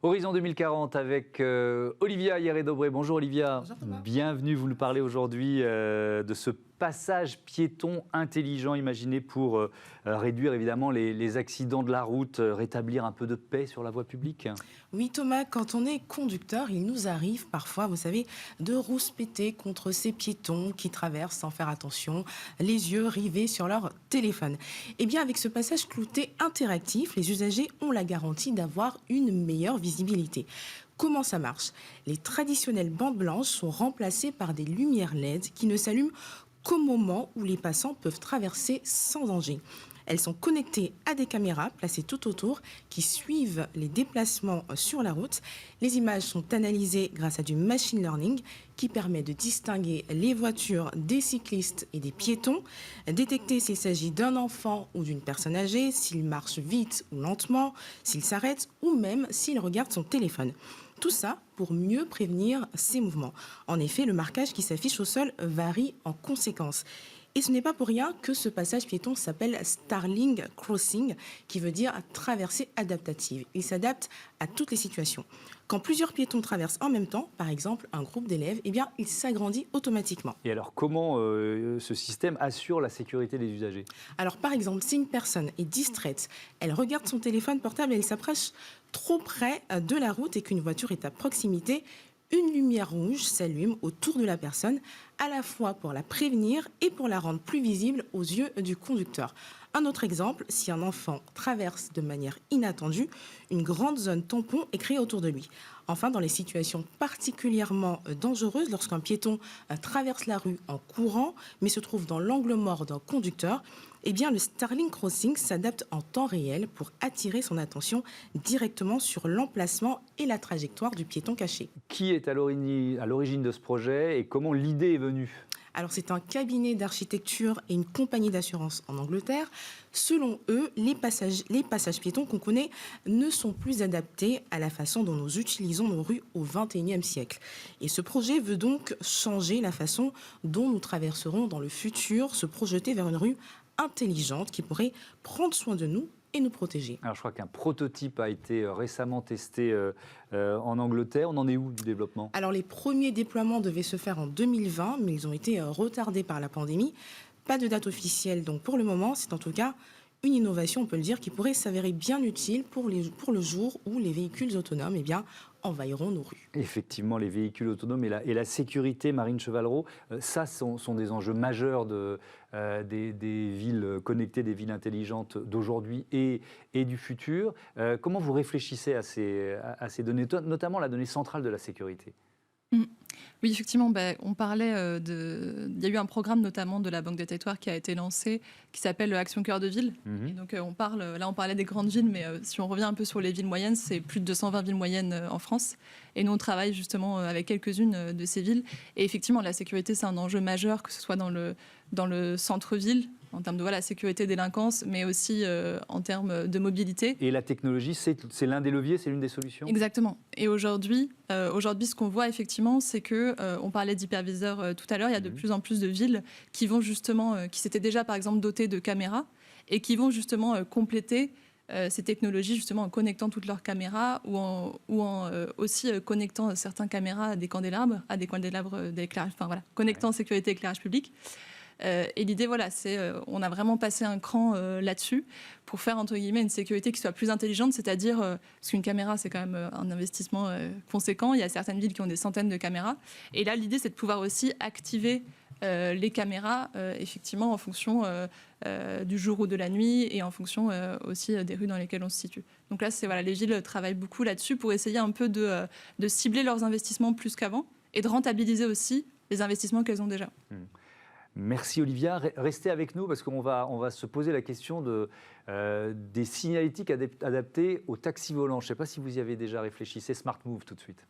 Horizon 2040 avec Olivia Hierret-Dobré. Bonjour Olivia. Bonjour Thomas. Bienvenue, vous nous parlez aujourd'hui de ce passage piéton intelligent imaginé pour réduire évidemment les accidents de la route, rétablir un peu de paix sur la voie publique. Oui Thomas, quand on est conducteur, il nous arrive parfois, vous savez, de rouspéter contre ces piétons qui traversent sans faire attention, les yeux rivés sur leur téléphone. Eh bien avec ce passage clouté interactif, les usagers ont la garantie d'avoir une meilleure visibilité. Comment ça marche? Les traditionnelles bandes blanches sont remplacées par des lumières LED qui ne s'allument qu'au moment où les passants peuvent traverser sans danger. Elles sont connectées à des caméras placées tout autour qui suivent les déplacements sur la route. Les images sont analysées grâce à du machine learning qui permet de distinguer les voitures des cyclistes et des piétons, détecter s'il s'agit d'un enfant ou d'une personne âgée, s'il marche vite ou lentement, s'il s'arrête ou même s'il regarde son téléphone. Tout ça pour mieux prévenir ces mouvements. En effet, le marquage qui s'affiche au sol varie en conséquence. Et ce n'est pas pour rien que ce passage piéton s'appelle Starlink Crossing, qui veut dire traversée adaptative. Il s'adapte à toutes les situations. Quand plusieurs piétons traversent en même temps, par exemple un groupe d'élèves, eh bien, il s'agrandit automatiquement. Et alors comment ce système assure la sécurité des usagers? Alors par exemple, si une personne est distraite, elle regarde son téléphone portable et elle s'approche trop près de la route et qu'une voiture est à proximité, une lumière rouge s'allume autour de la personne, à la fois pour la prévenir et pour la rendre plus visible aux yeux du conducteur. Un autre exemple, si un enfant traverse de manière inattendue, une grande zone tampon est créée autour de lui. Enfin, dans les situations particulièrement dangereuses, lorsqu'un piéton traverse la rue en courant, mais se trouve dans l'angle mort d'un conducteur, eh bien, le Starlink Crossing s'adapte en temps réel pour attirer son attention directement sur l'emplacement et la trajectoire du piéton caché. Qui est à l'origine de ce projet et comment l'idée est venue? Alors, c'est un cabinet d'architecture et une compagnie d'assurance en Angleterre. Selon eux, les passages piétons qu'on connaît ne sont plus adaptés à la façon dont nous utilisons nos rues au XXIe siècle. Et ce projet veut donc changer la façon dont nous traverserons dans le futur, se projeter vers une rue intelligente qui pourrait prendre soin de nous et nous protéger. Alors je crois qu'un prototype a été récemment testé en Angleterre. On en est où du développement? Alors les premiers déploiements devaient se faire en 2020, mais ils ont été retardés par la pandémie. Pas de date officielle, donc pour le moment, c'est en tout cas une innovation, on peut le dire, qui pourrait s'avérer bien utile pour le jour où les véhicules autonomes envahiront nos rues. Effectivement, les véhicules autonomes et la sécurité, Marine Chevallereau, ça sont des enjeux majeurs des villes connectées, des villes intelligentes d'aujourd'hui et du futur. Comment vous réfléchissez à ces données, notamment la donnée centrale de la sécurité? Oui, effectivement, on parlait il y a eu un programme notamment de la Banque des Territoires qui a été lancé, qui s'appelle Action Cœur de Ville. Et donc on parlait des grandes villes, mais si on revient un peu sur les villes moyennes, c'est plus de 220 villes moyennes en France. Et nous, on travaille justement avec quelques-unes de ces villes. Et effectivement, la sécurité, c'est un enjeu majeur, que ce soit dans le centre-ville, en termes de sécurité, délinquance, mais aussi en termes de mobilité. Et la technologie, c'est l'un des leviers, c'est l'une des solutions? Exactement. Et aujourd'hui, ce qu'on voit effectivement, c'est que, on parlait d'hyperviseurs tout à l'heure, il y a de plus en plus de villes qui vont justement, qui s'étaient déjà par exemple dotées de caméras et qui vont justement compléter ces technologies justement en connectant toutes leurs caméras ou en aussi connectant certaines caméras à des candélabres d'éclairage, connectant sécurité et éclairage public. Et l'idée, c'est on a vraiment passé un cran là-dessus pour faire, entre guillemets, une sécurité qui soit plus intelligente, c'est-à-dire, parce qu'une caméra, c'est quand même un investissement conséquent. Il y a certaines villes qui ont des centaines de caméras. Et là, l'idée, c'est de pouvoir aussi activer les caméras, effectivement, en fonction du jour ou de la nuit et en fonction aussi des rues dans lesquelles on se situe. Donc là, les villes travaillent beaucoup là-dessus pour essayer un peu de cibler leurs investissements plus qu'avant et de rentabiliser aussi les investissements qu'elles ont déjà. Merci Olivia. Restez avec nous parce qu'on va se poser la question des signalétiques adaptées aux taxis volants. Je ne sais pas si vous y avez déjà réfléchi. C'est Smart Move tout de suite.